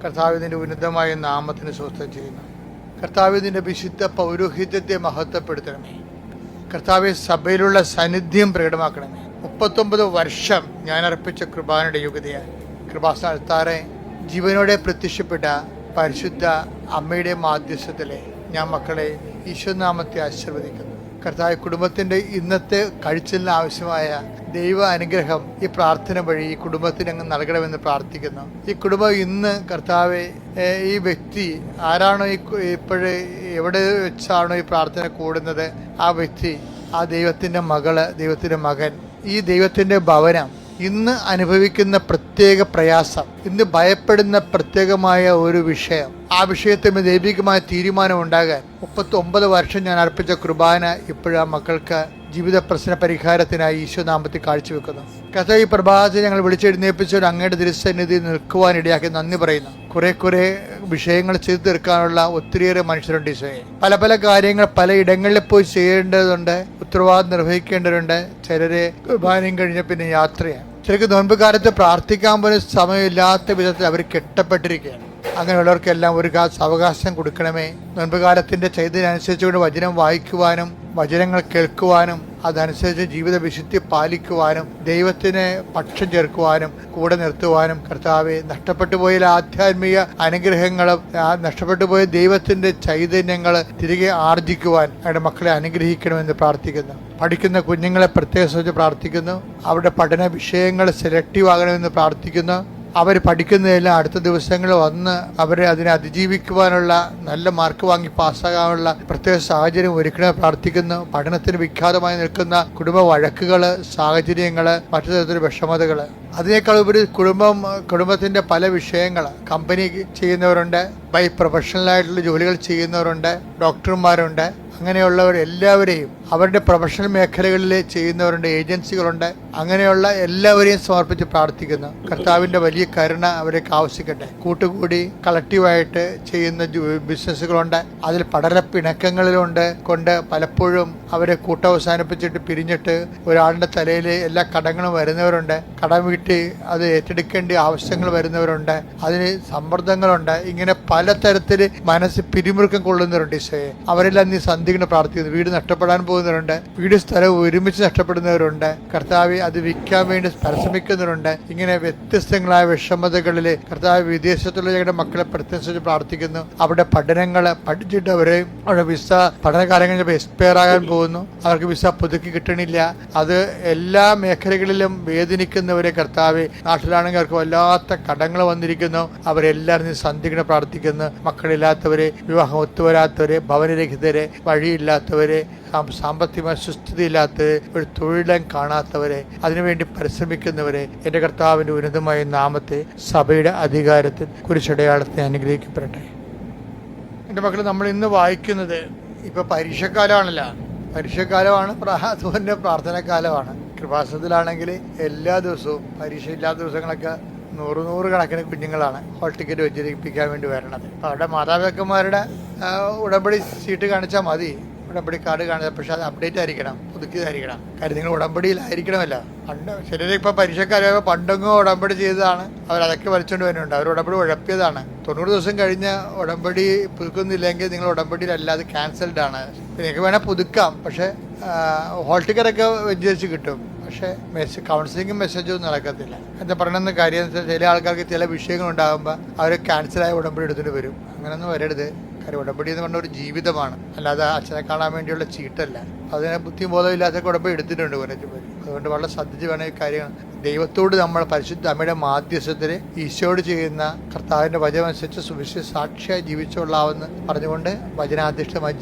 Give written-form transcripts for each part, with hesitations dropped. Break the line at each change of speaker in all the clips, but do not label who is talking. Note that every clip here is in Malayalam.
കർത്താവിൻ്റെ ഉന്നതമായ നാമത്തിന് സ്വസ്ഥം ചെയ്യുന്നു. കർത്താവിൻ്റെ വിശുദ്ധ പൗരോഹിത്യത്തെ മഹത്വപ്പെടുത്തണമേ. കർത്താവെ, സഭയിലുള്ള സാന്നിധ്യം പ്രകടമാക്കണമേ. 39 വർഷം ഞാൻ അർപ്പിച്ച കൃപാനയുടെ യോഗ്യതയാൽ കൃപാസ്ഥാനത്താറെ ജീവനോടെ പ്രത്യക്ഷപ്പെട്ട പരിശുദ്ധ അമ്മയുടെ മാധ്യസ്ഥത്തിലെ ഞാൻ മക്കളെ ഈശോനാമത്തെ ആശീർവദിക്കുന്നു. കർത്താവ്, കുടുംബത്തിൻ്റെ ഇന്നത്തെ കഴിച്ചിലിന് ആവശ്യമായ ദൈവ അനുഗ്രഹം ഈ പ്രാർത്ഥന വഴി ഈ കുടുംബത്തിന് അങ്ങ് നൽകണമെന്ന് പ്രാർത്ഥിക്കുന്നു. ഈ കുടുംബം ഇന്ന് കർത്താവെ, ഈ വ്യക്തി ആരാണോ ഇപ്പോഴേ എവിടെ വെച്ചാണോ ഈ പ്രാർത്ഥന കൂടുന്നത്, ആ വ്യക്തി, ആ ദൈവത്തിൻ്റെ മകള്, ദൈവത്തിൻ്റെ മകൻ, ഈ ദൈവത്തിൻ്റെ ഭവനം ഇന്ന് അനുഭവിക്കുന്ന പ്രത്യേക പ്രയാസം, ഇന്ന് ഭയപ്പെടുന്ന പ്രത്യേകമായ ഒരു വിഷയം, ആ വിഷയത്തിൽ ദൈവികമായ തീരുമാനം ഉണ്ടാകാൻ 39 വർഷം ഞാൻ അർപ്പിച്ച കുർബാന ഇപ്പോഴാ മക്കൾക്ക് ജീവിത പ്രശ്ന പരിഹാരത്തിനായി ഈശോനാമത്തിൽ കാഴ്ചവെക്കുന്നു. കഥ ഈ പ്രഭാതത്തിൽ ഞങ്ങൾ വിളിച്ചെഴുന്നേൽപ്പിച്ചൊരു അങ്ങയുടെ തിരുസന്നിധി നിൽക്കുവാനിടയാക്കി നന്ദി പറയുന്നു. കുറെ വിഷയങ്ങൾ ചെയ്തു തീർക്കാനുള്ള ഒത്തിരിയേറെ മനുഷ്യരുണ്ട് ഈശോയെ. പല കാര്യങ്ങൾ പല ഇടങ്ങളിൽ പോയി ചെയ്യേണ്ടതുണ്ട്, ഉത്തരവാദിത്വം നിർവഹിക്കേണ്ടതുണ്ട്. ചിലരെ കുർബാനയും കഴിഞ്ഞ പിന്നെ യാത്രയാണ്. ചിലർക്ക് നോൻപ് കാലത്ത് പ്രാർത്ഥിക്കാൻ പോലും സമയമില്ലാത്ത വിധത്തിൽ അവർ കെട്ടപ്പെട്ടിരിക്കുകയാണ്. അങ്ങനെയുള്ളവർക്കെല്ലാം ഒരു അവകാശം കൊടുക്കണമേ. നോൻപ് കാലത്തിൻ്റെ ചൈതന്യം അനുസരിച്ചുകൊണ്ട് വചനം വായിക്കുവാനും വചനങ്ങൾ കേൾക്കുവാനും അതനുസരിച്ച് ജീവിത വിശുദ്ധി പാലിക്കുവാനും ദൈവത്തിന് പക്ഷം ചേർക്കുവാനും കൂടെ നിർത്തുവാനും കർത്താവെ, നഷ്ടപ്പെട്ടു പോയ ആധ്യാത്മിക അനുഗ്രഹങ്ങളും നഷ്ടപ്പെട്ടു പോയ ദൈവത്തിൻ്റെ ചൈതന്യങ്ങൾ തിരികെ ആർജിക്കുവാൻ അവരുടെ മക്കളെ അനുഗ്രഹിക്കണമെന്ന് പ്രാർത്ഥിക്കുന്നു. പഠിക്കുന്ന കുഞ്ഞുങ്ങളെ പ്രത്യേകം ശ്രദ്ധിച്ച് പ്രാർത്ഥിക്കുന്നു. അവരുടെ പഠന വിഷയങ്ങൾ സെലക്റ്റീവ് ആകണമെന്ന് പ്രാർത്ഥിക്കുന്നു. അവർ പഠിക്കുന്നതെല്ലാം അടുത്ത ദിവസങ്ങളിൽ വന്ന് അവരെ അതിനെ അതിജീവിക്കുവാനുള്ള, നല്ല മാർക്ക് വാങ്ങി പാസ്സാകാനുള്ള പ്രത്യേക സാഹചര്യം ഒരുക്കണമെന്ന് പ്രാർത്ഥിക്കുന്നു. പഠനത്തിന് വിഖ്യാതമായി നിൽക്കുന്ന കുടുംബ വഴക്കുകൾ, സാഹചര്യങ്ങൾ, മറ്റു തരത്തിലുള്ള വിഷമതകൾ, അതിനേക്കാൾ ഉപരി കുടുംബത്തിൻ്റെ പല വിഷയങ്ങൾ, കമ്പനി ചെയ്യുന്നവരുണ്ട്, ബൈ പ്രൊഫഷണലായിട്ടുള്ള ജോലികൾ ചെയ്യുന്നവരുണ്ട്, ഡോക്ടർമാരുണ്ട്, അങ്ങനെയുള്ളവരെല്ലാവരെയും അവരുടെ പ്രൊഫഷണൽ മേഖലകളിൽ ചെയ്യുന്നവരുണ്ട്, ഏജൻസികളുണ്ട്, അങ്ങനെയുള്ള എല്ലാവരെയും സമർപ്പിച്ച് പ്രാർത്ഥിക്കുന്നു. കർത്താവിൻ്റെ വലിയ കരുണ അവരേക്ക് ആവശ്യിക്കട്ടെ. കൂട്ടുകൂടി കളക്റ്റീവായിട്ട് ചെയ്യുന്ന ബിസിനസ്സുകളുണ്ട്, അതിൽ പിണക്കങ്ങളിലുണ്ട് കൊണ്ട് പലപ്പോഴും അവരെ കൂട്ടവസാനിപ്പിച്ചിട്ട് പിരിഞ്ഞിട്ട് ഒരാളുടെ തലയിൽ എല്ലാ കടങ്ങളും വരുന്നവരുണ്ട്. കടം വീട്ടി അത് ഏറ്റെടുക്കേണ്ട ആവശ്യങ്ങൾ വരുന്നവരുണ്ട്, അതിന് സമ്മർദ്ദങ്ങളുണ്ട്. ഇങ്ങനെ പലതരത്തിൽ മനസ്സ് പിരിമുറുക്കം കൊള്ളുന്നവരുണ്ട്. ഈശോയെ, അവരെല്ലാം നീ സന്ധിക്കണം പ്രാർത്ഥിക്കുന്നു. വീട് നഷ്ടപ്പെടാൻ പോകുന്നവരുണ്ട്, വീട് സ്ഥലം ഒരുമിച്ച് നഷ്ടപ്പെടുന്നവരുണ്ട്. കർത്താവ്, അത് വിൽക്കാൻ വേണ്ടി പരിശ്രമിക്കുന്നവരുണ്ട്. ഇങ്ങനെ വ്യത്യസ്തങ്ങളായ വിഷമതകളിൽ കർത്താവ് വിദേശത്തുള്ള ഞങ്ങളുടെ മക്കളെ പ്രത്യേകിച്ച് പ്രാർത്ഥിക്കുന്നു. അവരുടെ പഠനങ്ങൾ പഠിച്ചിട്ട് അവരുടെ വിസ പഠനകാലം കഴിഞ്ഞപ്പോൾ എക്സ്പയർ ആകാൻ പോകുന്നു. അവർക്ക് വിസ പുതുക്കി കിട്ടണില്ല. അത് എല്ലാ മേഖലകളിലും വേദനിക്കുന്നവരെ കർത്താവ്, നാട്ടിലാണെങ്കിൽ അവർക്ക് വല്ലാത്ത കടങ്ങൾ വന്നിരിക്കുന്നു. അവരെല്ലാവരും നീ സന്ധിക്കണം പ്രാർത്ഥിക്കുന്നു. മക്കളില്ലാത്തവരെ, വിവാഹം ഒത്തുവരാത്തവരെ, ഭവനരഹിതരെ, വഴിയില്ലാത്തവരെ, സാമ്പത്തികമായ സുസ്ഥിതിയില്ലാത്തവരെ, ഒരു തൊഴിലും കാണാത്തവരെ, അതിനുവേണ്ടി പരിശ്രമിക്കുന്നവരെ എൻ്റെ കർത്താവിൻ്റെ ഉന്നതമായ നാമത്തെ സഭയുടെ അധികാരത്തിൽ കുരിശടയാളത്തെ അനുഗ്രഹിക്കപ്പെടട്ടെ. എൻ്റെ മക്കൾ, നമ്മൾ ഇന്ന് വായിക്കുന്നത് ഇപ്പോൾ പരീക്ഷക്കാലമാണല്ലോ. പരീക്ഷക്കാലമാണ്, അതുപോലെ പ്രാർത്ഥനാകാലമാണ്. കൃപാസനത്തിലാണെങ്കിൽ എല്ലാ ദിവസവും പരീക്ഷ ഇല്ലാത്ത ദിവസങ്ങളൊക്കെ 100 കണക്കിന് കുഞ്ഞുങ്ങളാണ് ഹോൾ ടിക്കറ്റ് വെച്ചിരിപ്പിക്കാൻ വേണ്ടി വരണത്. അപ്പോൾ അവരുടെ മാതാപിതാക്കന്മാരുടെ ഉടമ്പടി സീറ്റ് കാണിച്ചാൽ മതി, ഉടമ്പടി കാർഡ് കാണിച്ചാൽ. പക്ഷെ അത് അപ്ഡേറ്റ് ആയിരിക്കണം, പുതുക്കിയതായിരിക്കണം. കാര്യം നിങ്ങൾ ഉടമ്പടിയിലായിരിക്കണമല്ലോ. ചിലർ ഇപ്പോൾ പരീക്ഷക്കാരെ പണ്ടെങ്ങോ ഉടമ്പടി ചെയ്തതാണ്, അവരതൊക്കെ വലിച്ചുകൊണ്ട് വരുന്നുണ്ട്. അവർ ഉടമ്പടി ഉഴപ്പിയതാണ്. 90 ദിവസം കഴിഞ്ഞ് ഉടമ്പടി പുതുക്കുന്നില്ലെങ്കിൽ നിങ്ങൾ ഉടമ്പടിയിലല്ലാതെ ക്യാൻസൽഡ് ആണ്. നിങ്ങൾക്ക് വേണേൽ പുതുക്കാം, പക്ഷേ ഹോൾ ടിക്കറ്റൊക്കെ വെച്ച് കിട്ടും. പക്ഷേ കൗൺസിലിങ്ങും മെസ്സേജൊന്നും നടക്കത്തില്ല. എന്താ പറയണമെന്ന് കാര്യം, ചില ആൾക്കാർക്ക് ചില വിഷയങ്ങളുണ്ടാകുമ്പോൾ അവർ ക്യാൻസലായ ഉടമ്പടി എടുത്തിട്ട് വരും. അങ്ങനെയൊന്നും വരരുത്. കാര്യം ഉടമ്പടി എന്ന് പറഞ്ഞ ഒരു ജീവിതമാണ്, അല്ലാതെ അച്ഛനെ കാണാൻ വേണ്ടിയുള്ള ചീട്ടല്ല. അതിനെ ബുദ്ധിയും ബോധമില്ലാത്ത ഉടമ്പടി എടുത്തിട്ടുണ്ട് കുറേ പേര്. അതുകൊണ്ട് വളരെ ശ്രദ്ധിച്ച് വേണം ഈ കാര്യങ്ങൾ. ദൈവത്തോട് നമ്മൾ പരിശുദ്ധ അമ്മയുടെ മാധ്യസ്ഥത്തിൽ ഈശോയോട് ചെയ്യുന്ന കർത്താവിൻ്റെ വചനമനുസരിച്ച് സുവിശേഷ സാക്ഷിയായി ജീവിച്ചോളാവെന്ന് പറഞ്ഞുകൊണ്ട് വചനാധിഷ്ഠമായി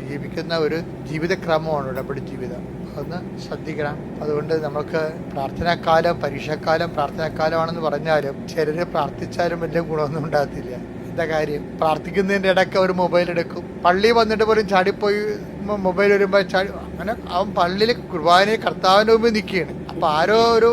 ജീവിക്കുന്ന ഒരു ജീവിതക്രമമാണ് ഉടമ്പടി ജീവിതം. അതൊന്ന് ശ്രദ്ധിക്കണം. അതുകൊണ്ട് നമുക്ക് പ്രാർത്ഥനാക്കാലം, പരീക്ഷാക്കാലം പ്രാർത്ഥനാക്കാലമാണെന്ന് പറഞ്ഞാലും ചിലർ പ്രാർത്ഥിച്ചാലും വലിയ ഗുണമൊന്നും ഉണ്ടാകത്തില്ല. എന്താ കാര്യം, പ്രാർത്ഥിക്കുന്നതിൻ്റെ ഇടയ്ക്ക് ഒരു മൊബൈൽ എടുക്കും. പള്ളി വന്നിട്ട് പോലും ചാടിപ്പോയി മൊബൈൽ വരുമ്പോൾ അങ്ങനെ അവൻ പള്ളിയിൽ കുർബാനയിൽ കർത്താവിൻ്റെ മുമ്പിൽ നിൽക്കുകയാണ്. അപ്പോൾ ആരോ ഒരു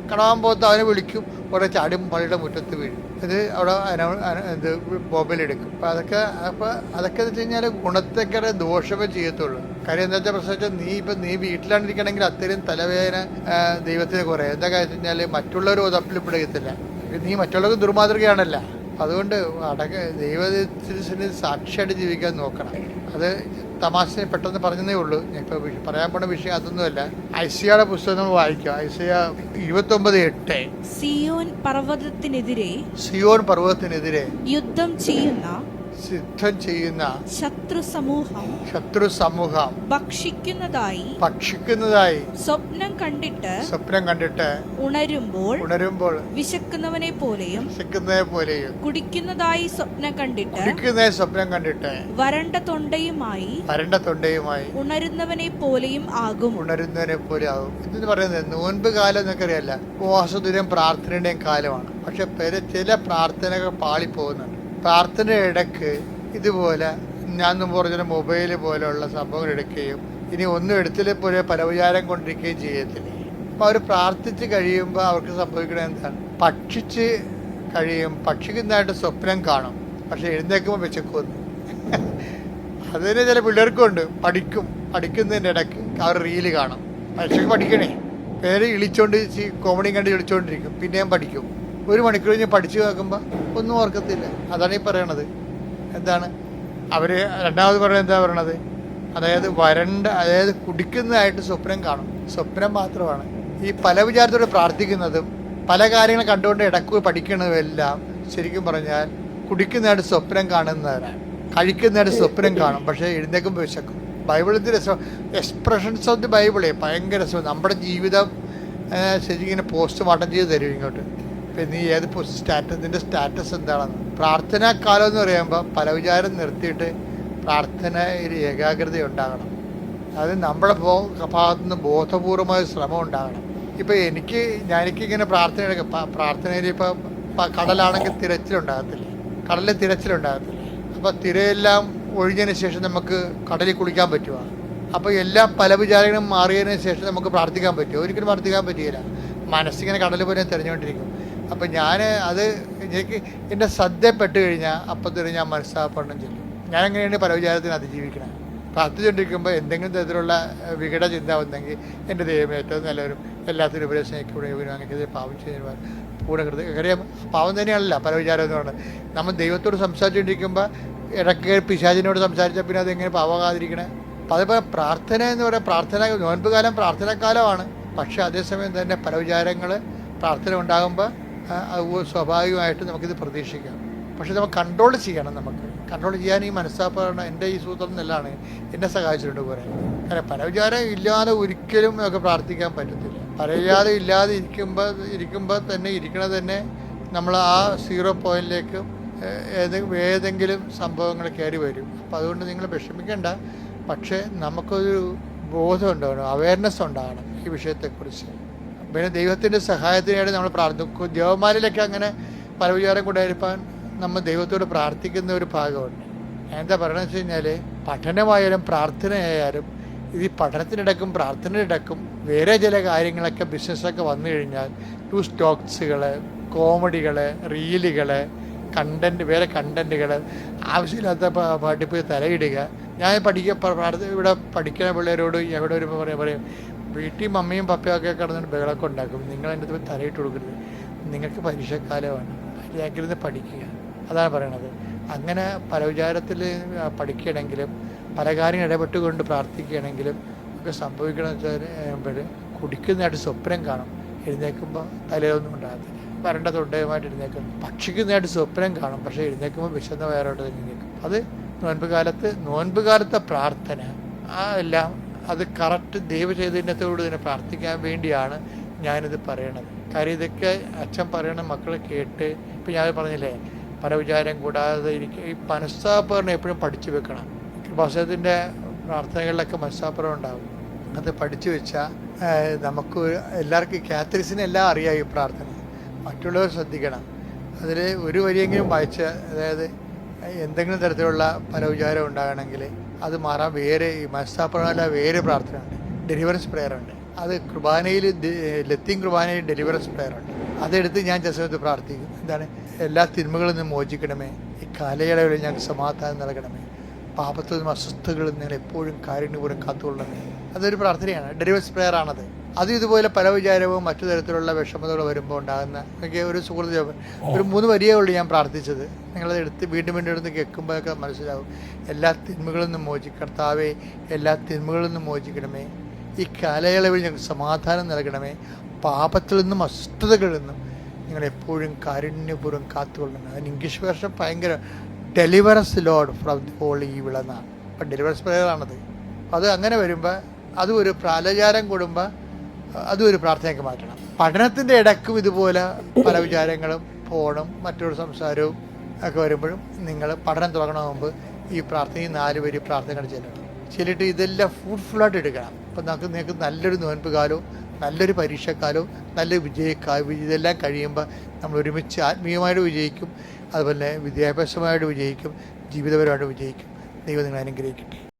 കാണാൻ പോകുന്ന അവനെ വിളിക്കും, കുറേ ചാടിയും പള്ളിയുടെ മുറ്റത്ത് വീഴും. ഇത് അവിടെ മൊബൈൽ എടുക്കും. അപ്പോൾ അതൊക്കെ വെച്ച് കഴിഞ്ഞാൽ ഗുണത്തെക്കാരെ ദോഷമേ ചെയ്യത്തുള്ളൂ. കാര്യം എന്താ വെച്ചാൽ പ്രശ്നം, നീ വീട്ടിലാണ്ടിരിക്കണമെങ്കിൽ അത്രയും തലവേദന ദൈവത്തിന് കുറേ. എന്താ കാര്യം വെച്ച് കഴിഞ്ഞാൽ മറ്റുള്ളവർ ഉതപ്പിൽ പിടിക്കത്തില്ല. നീ മറ്റുള്ളവർക്ക് ദുർമാതൃകയാണല്ല. അതുകൊണ്ട് ദൈവത്തിന് സാക്ഷിയായിട്ട് ജീവിക്കാൻ നോക്കണം. അത് തമാശ പെട്ടെന്ന് പറഞ്ഞതേ ഉള്ളൂ. ഞാൻ ഇപ്പോൾ പറയാൻ പോണ വിഷയം അതൊന്നുമല്ല. ഐസയ്യയുടെ പുസ്തകം നമ്മൾ വായിക്കാം. ഐസയ്യ 29:8.
സിയോൻ പർവ്വതത്തിനെതിരെ യുദ്ധം ചെയ്യുന്ന ശത്രു സമൂഹം ഭക്ഷിക്കുന്നതായി സ്വപ്നം കണ്ടിട്ട് ഉണരുമ്പോൾ വിശക്കുന്നവനെ പോലെയും കുടിക്കുന്നതായി സ്വപ്നം കണ്ടിട്ട് വരണ്ട തൊണ്ടയുമായി ഉണരുന്നവനെ പോലെയും ആകും.
ഇതെന്ന് പറയുന്നത് നോൻപ് കാലം എന്നൊക്കെ അറിയാല്ല, ഉപവാസത്തിന്റെയും പ്രാർത്ഥനയുടെയും കാലമാണ്. പക്ഷെ ചില പ്രാർത്ഥനകൾ പാളിപ്പോകുന്നുണ്ട്. പ്രാർത്ഥനയുടെ ഇടയ്ക്ക് ഇതുപോലെ ഞാൻ മുമ്പ് പറഞ്ഞ മൊബൈൽ പോലെയുള്ള സംഭവങ്ങൾ എടുക്കുകയും ഇനി ഒന്നും എടുത്തില്ല പോലെ പലവിചാരം കൊണ്ടിരിക്കുകയും ചെയ്യത്തില്ലേ. അപ്പോൾ അവർ പ്രാർത്ഥിച്ച് കഴിയുമ്പോൾ അവർക്ക് സംഭവിക്കുന്നത് എന്താണ്? ഭക്ഷിക്കുന്നതായിട്ട് സ്വപ്നം കാണും, പക്ഷെ എഴുന്നേൽക്കുമ്പോൾ വിശക്കുമെന്ന്. അതിന് ചില പിള്ളേർക്കുണ്ട്. പഠിക്കുന്നതിൻ്റെ ഇടയ്ക്ക് അവർ റീല് കാണും. പഠിക്കണേ പേര് ഇളിച്ചോണ്ട് കോമഡി കണ്ട് ഇളിച്ചോണ്ടിരിക്കും, പിന്നെയും പഠിക്കും. 1 മണിക്കൂർ കഴിഞ്ഞ് പഠിച്ചു നോക്കുമ്പോൾ ഒന്നും ഓർക്കത്തില്ല. അതാണ് ഈ പറയണത്. എന്താണ് അവർ രണ്ടാമത് പറയുന്നത്? എന്താ പറയണത്? അതായത് കുടിക്കുന്നതായിട്ട് സ്വപ്നം കാണും. സ്വപ്നം മാത്രമാണ്. ഈ പല വിചാരത്തോടെ പ്രാർത്ഥിക്കുന്നതും പല കാര്യങ്ങൾ കണ്ടുകൊണ്ട് ഇടയ്ക്ക് പഠിക്കുന്നതും എല്ലാം ശരിക്കും പറഞ്ഞാൽ കുടിക്കുന്നതായിട്ട് സ്വപ്നം കാണുന്നവരാണ്. കഴിക്കുന്നതായിട്ട് സ്വപ്നം കാണും, പക്ഷേ എഴുന്നേക്കുമ്പോൾ വിശക്കും. ബൈബിളിൻ്റെ രസം, എക്സ്പ്രഷൻസ് ഓഫ് ദി ബൈബിളേ ഭയങ്കര രസം. നമ്മുടെ ജീവിതം ശരിക്കും ഇങ്ങനെ പോസ്റ്റ്മോർട്ടം ചെയ്ത് തരും ഇങ്ങോട്ട്. ഇപ്പം നീ നിൻ്റെ സ്റ്റാറ്റസ് എന്താണെന്ന്. പ്രാർത്ഥനാ കാലം എന്ന് പറയുമ്പോൾ പല വിചാരം നിർത്തിയിട്ട് പ്രാർത്ഥനയിൽ ഏകാഗ്രത ഉണ്ടാകണം. അത് നമ്മുടെ ഭാഗത്തുനിന്ന് ബോധപൂർവമായ ശ്രമം ഉണ്ടാകണം. ഇപ്പം എനിക്കിങ്ങനെ പ്രാർത്ഥനയിൽ ഇപ്പം കടലാണെങ്കിൽ തിരച്ചിലുണ്ടാകത്തില്ലേ? കടലിൽ തിരച്ചിലുണ്ടാകത്തില്ലേ? അപ്പോൾ തിരയെല്ലാം ഒഴിഞ്ഞതിന് ശേഷം നമുക്ക് കടലിൽ കുളിക്കാൻ പറ്റുമോ? അപ്പോൾ എല്ലാ പല വിചാരങ്ങളും മാറിയതിന് ശേഷം നമുക്ക് പ്രാർത്ഥിക്കാൻ പറ്റുമോ? ഒരിക്കലും പ്രാർത്ഥിക്കാൻ പറ്റുകയില്ല. മനസ്സിങ്ങനെ കടൽ പോലെ തെരഞ്ഞുകൊണ്ടിരിക്കും. അപ്പം എനിക്ക് എൻ്റെ ശ്രദ്ധപ്പെട്ട് കഴിഞ്ഞാൽ അപ്പം തന്നെ ഞാൻ മനസ്സാപ്പണം ചെല്ലും. ഞാനെങ്ങനെയാണ് പല വിചാരത്തിന് അതിജീവിക്കണം? പ്രാർത്ഥിച്ചുകൊണ്ടിരിക്കുമ്പോൾ എന്തെങ്കിലും തരത്തിലുള്ള വികട ചിന്ത വന്നെങ്കിൽ എൻ്റെ ദൈവം ഏറ്റവും നല്ലവരും എല്ലാത്തിനും ഉപരി സ്നേഹിക്കുകയും അങ്ങനെ പാവം ചെയ്യുവാൻ പൂർണ്ണകൃത്യം പാവം തന്നെയാണല്ലോ പല വിചാരം എന്ന് പറയുന്നത്. നമ്മൾ ദൈവത്തോട് സംസാരിച്ചുകൊണ്ടിരിക്കുമ്പോൾ ഇടയ്ക്ക് പിശാചിനോട് സംസാരിച്ചാൽ പിന്നെ അതെങ്ങനെ പാവാകാതിരിക്കണേ? അപ്പം അതേപോലെ പ്രാർത്ഥന എന്ന് പറയാം, നോൻപ് കാലം പ്രാർത്ഥനാക്കാലമാണ്. പക്ഷേ അതേസമയം തന്നെ പല വിചാരങ്ങൾ പ്രാർത്ഥന ഉണ്ടാകുമ്പോൾ സ്വാഭാവികമായിട്ട് നമുക്കിത് പ്രതീക്ഷിക്കാം. പക്ഷെ നമുക്ക് കൺട്രോൾ ചെയ്യണം. നമുക്ക് കൺട്രോൾ ചെയ്യാൻ ഈ മനസ്സാപ്പാണ് എൻ്റെ ഈ സൂത്രം നല്ലതാണ് എന്നെ സഹായിച്ചിട്ടുണ്ട് കുറേ. കാരണം പല വിചാരം ഇല്ലാതെ ഒരിക്കലും നമുക്ക് പ്രാർത്ഥിക്കാൻ പറ്റത്തില്ല. പല വിചാരം ഇല്ലാതെ ഇരിക്കുമ്പോൾ തന്നെ ഇരിക്കണത് തന്നെ നമ്മൾ ആ 0 പോയിന്റിലേക്ക് ഏതെങ്കിലും സംഭവങ്ങൾ കയറി വരും. അപ്പം അതുകൊണ്ട് നിങ്ങൾ വിഷമിക്കേണ്ട. പക്ഷേ നമുക്കൊരു ബോധം ഉണ്ടാകണം, അവയർനെസ് ഉണ്ടാകണം ഈ വിഷയത്തെക്കുറിച്ച്. പിന്നെ ദൈവത്തിൻ്റെ സഹായത്തിനായിട്ട് നമ്മൾ പ്രാർത്ഥിക്കും. ദേവന്മാരിലൊക്കെ അങ്ങനെ പല വിചാരം കൊണ്ടായിരിക്കാൻ നമ്മൾ ദൈവത്തോട് പ്രാർത്ഥിക്കുന്ന ഒരു ഭാഗമുണ്ട്. എന്താ പറയണമെന്ന് വെച്ച് കഴിഞ്ഞാൽ പഠനമായാലും പ്രാർത്ഥനയായാലും ഈ പഠനത്തിനിടക്കും പ്രാർത്ഥനയിടക്കും വേറെ ചില കാര്യങ്ങളൊക്കെ ബിസിനസ്സൊക്കെ വന്നു കഴിഞ്ഞാൽ സ്റ്റോക്സുകൾ, കോമഡികൾ, റീലുകൾ, വേറെ കണ്ടൻറ്റുകൾ, ആവശ്യമില്ലാത്ത പഠിപ്പ് തലയിടുക. ഞാൻ ഇവിടെ പഠിക്കുന്ന പിള്ളേരോട് എവിടെ വരുമ്പോൾ പറയും വീട്ടിൽ മമ്മിയും പപ്പയൊക്കെ കിടന്നിട്ട് ബഹളമൊക്കെ ഉണ്ടാക്കും. നിങ്ങൾ എൻ്റെ അടുത്ത് തലയിട്ട് കൊടുക്കരുത്, നിങ്ങൾക്ക് പരീക്ഷക്കാലമാണ്, മര്യാദക്കിരുന്ന് പഠിക്കുക. അതാണ് പറയണത്. അങ്ങനെ പല വിചാരത്തിൽ പഠിക്കുകയാണെങ്കിലും പല കാര്യങ്ങൾ ഇടപെട്ടുകൊണ്ട് പ്രാർത്ഥിക്കുകയാണെങ്കിലും ഒക്കെ സംഭവിക്കണമെന്ന് വെച്ചാൽ കുടിക്കുന്നതായിട്ട് സ്വപ്നം കാണും. എഴുന്നേൽക്കുമ്പോൾ തലയൊന്നും ഉണ്ടാകത്തില്ല, വരണ്ട തൊണ്ടയുമായിട്ട് എഴുന്നേക്കും. ഭക്ഷിക്കുന്നതായിട്ട് സ്വപ്നം കാണും, പക്ഷേ എഴുന്നേൽക്കുമ്പോൾ വിശന്ന വയറോട്ട് എഴുന്നേൽക്കും. അത് നോൻപ് കാലത്തെ പ്രാർത്ഥന എല്ലാം അത് കറക്റ്റ് ദൈവചൈതന്യത്തോട് തന്നെ പ്രാർത്ഥിക്കാൻ വേണ്ടിയാണ് ഞാനിത് പറയണത്. കാര്യം ഇതൊക്കെ അച്ഛൻ പറയണ മക്കൾ കേട്ട് ഇപ്പം ഞാൻ പറഞ്ഞില്ലേ പല വിചാരം കൂടാതെ ഇരിക്കുക. ഈ മനസ്സാപ്പറിനെ എപ്പോഴും പഠിച്ചു വെക്കണം. കൃപാസനത്തിൻ്റെ പ്രാർത്ഥനകളിലൊക്കെ മനസ്സാപ്പുറം ഉണ്ടാകും. അത് പഠിച്ചു വെച്ചാൽ നമുക്ക് എല്ലാവർക്കും കാത്തലിക്സിനെ എല്ലാം അറിയാം ഈ പ്രാർത്ഥന. മറ്റുള്ളവർ ശ്രദ്ധിക്കണം. അതിൽ ഒരു വരിയെങ്കിലും വായിച്ച്, അതായത് എന്തെങ്കിലും തരത്തിലുള്ള പല വിചാരം ഉണ്ടാകണമെങ്കിൽ അത് മാറാൻ വേറെ ഈ മനസ്സാപ്പുറമല്ല വേറെ പ്രാർത്ഥനയുണ്ട്, ഡെലിവറൻസ് പ്രെയറുണ്ട്. അത് ലത്തീൻ കുർബാനയിൽ ഡെലിവറൻസ് പ്രെയറുണ്ട്. അതെടുത്ത് ഞാൻ ജസമത്ത് പ്രാർത്ഥിക്കും. എന്താണ്? എല്ലാ തിന്മകളിൽ നിന്നും മോചിക്കണമേ, ഈ കാലയളവിൽ ഞങ്ങൾക്ക് സമാധാനം നൽകണമേ, പാപത്തിൽ നിന്നും അസ്വസ്ഥകളിൽ നിങ്ങൾ എപ്പോഴും കാരുണ്യപൂർവ്വം കാത്തുകൊള്ളണമേ. അതൊരു പ്രാർത്ഥനയാണ്, ഡെലിവറൻസ് പ്രെയറാണത്. അതും ഇതുപോലെ പല വിചാരവും മറ്റു തരത്തിലുള്ള വിഷമതകൾ വരുമ്പോൾ ഉണ്ടാകുന്ന എനിക്ക് ഒരു സുഹൃത്ത് ഒരു 3 വരിയേ ഉള്ളൂ ഞാൻ പ്രാർത്ഥിച്ചത്. നിങ്ങളത് എടുത്ത് വീണ്ടും വീണ്ടും എടുത്ത് കേൾക്കുമ്പോഴൊക്കെ മനസ്സിലാവും. എല്ലാ തിന്മകളിൽ നിന്നും കർത്താവേ, എല്ലാ തിന്മകളിൽ നിന്നും മോചിക്കണമേ. ഈ കാലയളവിൽ ഞങ്ങൾക്ക് സമാധാനം നൽകണമേ. പാപത്തിൽ നിന്നും അസ്വസ്ഥതകളിൽ നിന്നും നിങ്ങളെപ്പോഴും കാരുണ്യപൂർവ്വം കാത്തുകൊള്ളണം. അതിന് ഇംഗ്ലീഷ് വേർഷൻ ഭയങ്കര deliver us lord from the whole evil എന്നാണ്. അപ്പം ഡെലിവറസ് പ്രേയറാണത്. അത് അങ്ങനെ വരുമ്പോൾ അതും ഒരു പ്രാലചാരം കൂടുമ്പോൾ അതും ഒരു പ്രാർത്ഥനയ്ക്ക് മാറ്റണം. പഠനത്തിൻ്റെ ഇടയ്ക്കും ഇതുപോലെ പല വിചാരങ്ങളും ഫോണും മറ്റൊരു സംസാരവും ഒക്കെ വരുമ്പോഴും നിങ്ങൾ പഠനം തുടങ്ങണ മുമ്പ് ഈ പ്രാർത്ഥന 4 വരി പ്രാർത്ഥനകൾ ചെല്ലിട്ട് ഇതെല്ലാം ഫ്രൂട്ട്ഫുള്ളായിട്ട് എടുക്കണം. അപ്പം നിങ്ങൾക്ക് നല്ലൊരു നോൻപ് കാലവും നല്ലൊരു പരീക്ഷക്കാലവും നല്ലൊരു ഇതെല്ലാം കഴിയുമ്പോൾ നമ്മൾ ഒരുമിച്ച് ആത്മീയമായിട്ട് വിജയിക്കും, അതുപോലെ വിദ്യാഭ്യാസമായിട്ട് വിജയിക്കും, ജീവിതപരമായിട്ട് വിജയിക്കും. ദൈവം നിങ്ങളെ അനുഗ്രഹിക്കട്ടെ.